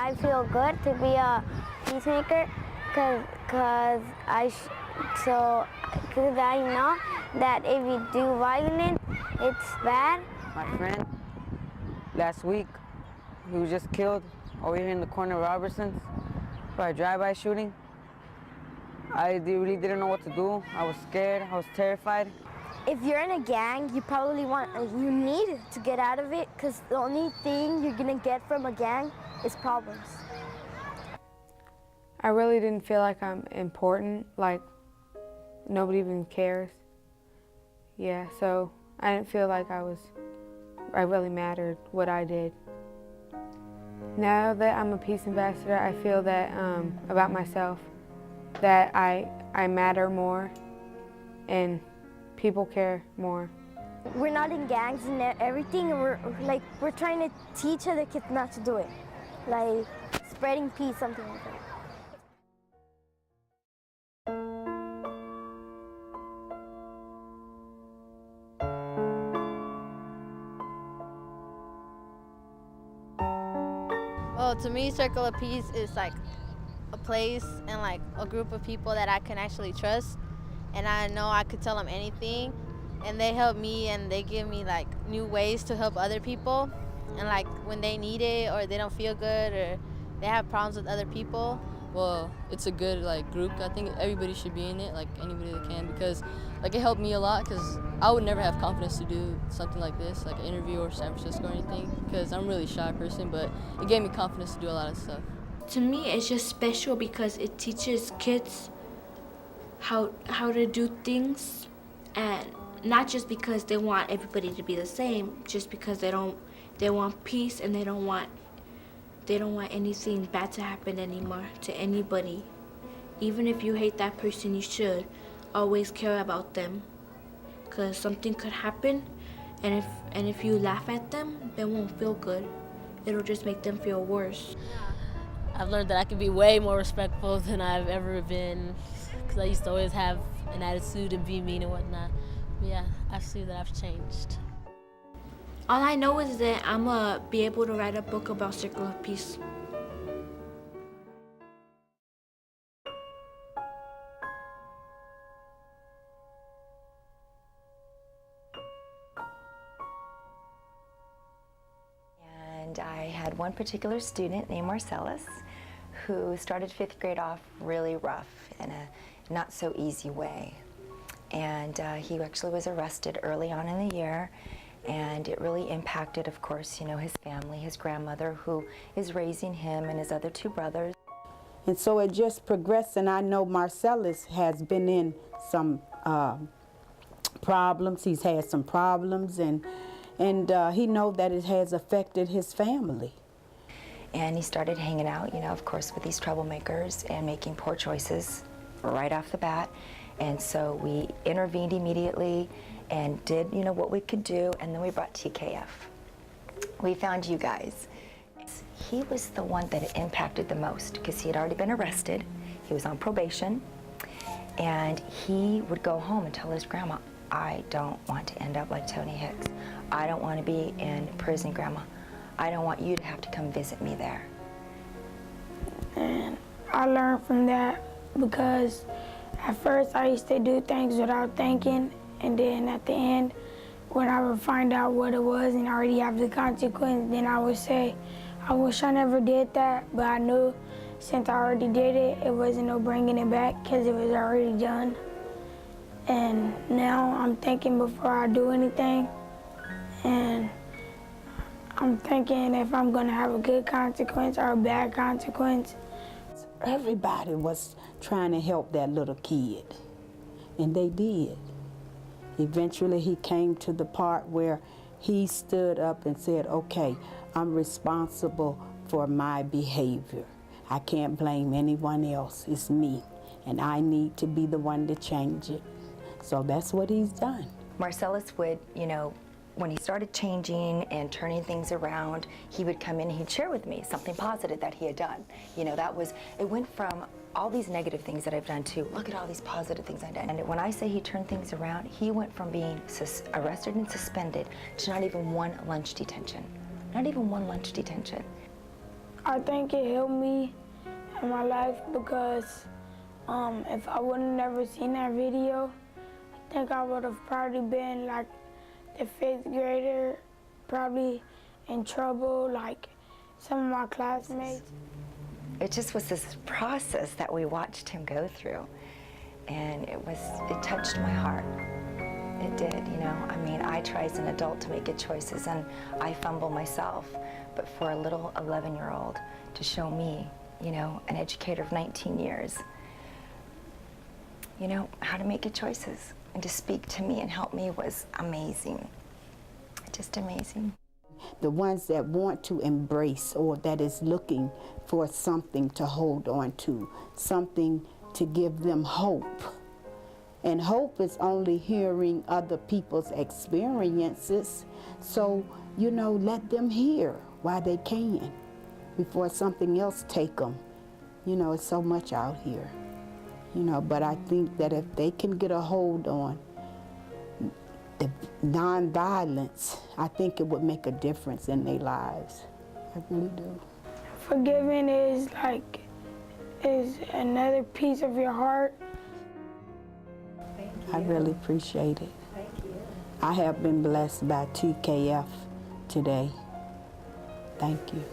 I feel good to be a peacemaker because I know that if you do violence, it's bad. My friend, last week, he was just killed over here in the corner of Robertson's by a drive-by shooting. I really didn't know what to do. I was scared, I was terrified. If you're in a gang, you need to get out of it because the only thing you're gonna get from a gang is problems. I really didn't feel like I'm important, like nobody even cares. Yeah, so I didn't feel like I really mattered what I did. Now that I'm a peace ambassador, I feel that about myself, that I matter more and people care more. We're not in gangs and everything, and we're trying to teach other kids not to do it, like spreading peace, something like that. Well, to me, Circle of Peace is like a place and like a group of people that I can actually trust, and I know I could tell them anything, and they help me and they give me like new ways to help other people, and like when they need it or they don't feel good or they have problems with other people. Well, it's a good group. I think everybody should be in it, like anybody that can, because it helped me a lot, because I would never have confidence to do something like this, like an interview or San Francisco or anything, because I'm a really shy person, but it gave me confidence to do a lot of stuff. To me, it's just special because it teaches kids how to do things, and not just because they want everybody to be the same, just because they want peace and they don't want anything bad to happen anymore to anybody. Even if you hate that person, you should always care about them, because something could happen, and if you laugh at them, they won't feel good. It'll just make them feel worse. I've learned that I can be way more respectful than I've ever been, because I used to always have an attitude and be mean and whatnot. But yeah, I see that I've changed. All I know is that I'm gonna be able to write a book about Circle of Peace. And I had one particular student named Marcellus who started 5th grade off really rough in a not so easy way. And he actually was arrested early on in the year. And it really impacted, of course, his family, his grandmother, who is raising him and his other 2 brothers. And so it just progressed, and I know Marcellus has been in some problems. He's had some problems, and he knows that it has affected his family. And he started hanging out, of course, with these troublemakers and making poor choices right off the bat. And so we intervened immediately and did, what we could do, and then we brought TKF. We found you guys. He was the one that it impacted the most because he had already been arrested. He was on probation, and he would go home and tell his grandma, I don't want to end up like Tony Hicks. I don't want to be in prison, Grandma. I don't want you to have to come visit me there. And I learned from that because at first I used to do things without thinking, and then at the end, when I would find out what it was and already have the consequence, then I would say, I wish I never did that, but I knew since I already did it, it wasn't no bringing it back because it was already done. And now I'm thinking before I do anything, and I'm thinking if I'm gonna have a good consequence or a bad consequence. Everybody was trying to help that little kid, and they did. Eventually he came to the part where he stood up and said, okay, I'm responsible for my behavior. I can't blame anyone else, it's me, and I need to be the one to change it. So that's what he's done. Marcellus would, when he started changing and turning things around, he would come in and he'd share with me something positive that he had done. It went from all these negative things that I've done to, look at all these positive things I've done. And when I say he turned things around, he went from being arrested and suspended to not even one lunch detention. Not even one lunch detention. I think it helped me in my life because if I would have never seen that video, I think I would have probably been like the 5th grader, probably in trouble like some of my classmates. It just was this process that we watched him go through, and it touched my heart. It did, you know. I mean, I try as an adult to make good choices, and I fumble myself, but for a little 11-year-old to show me, you know, an educator of 19 years, you know, how to make good choices, and to speak to me and help me was amazing, just amazing. The ones that want to embrace or that is looking for something to hold on to, something to give them hope. And hope is only hearing other people's experiences. So, you know, let them hear while they can before something else take them. You know, it's so much out here, you know, but I think that if they can get a hold on the nonviolence, I think it would make a difference in their lives. I really do. Forgiving is another piece of your heart. I really appreciate it. Thank you. I have been blessed by TKF today. Thank you.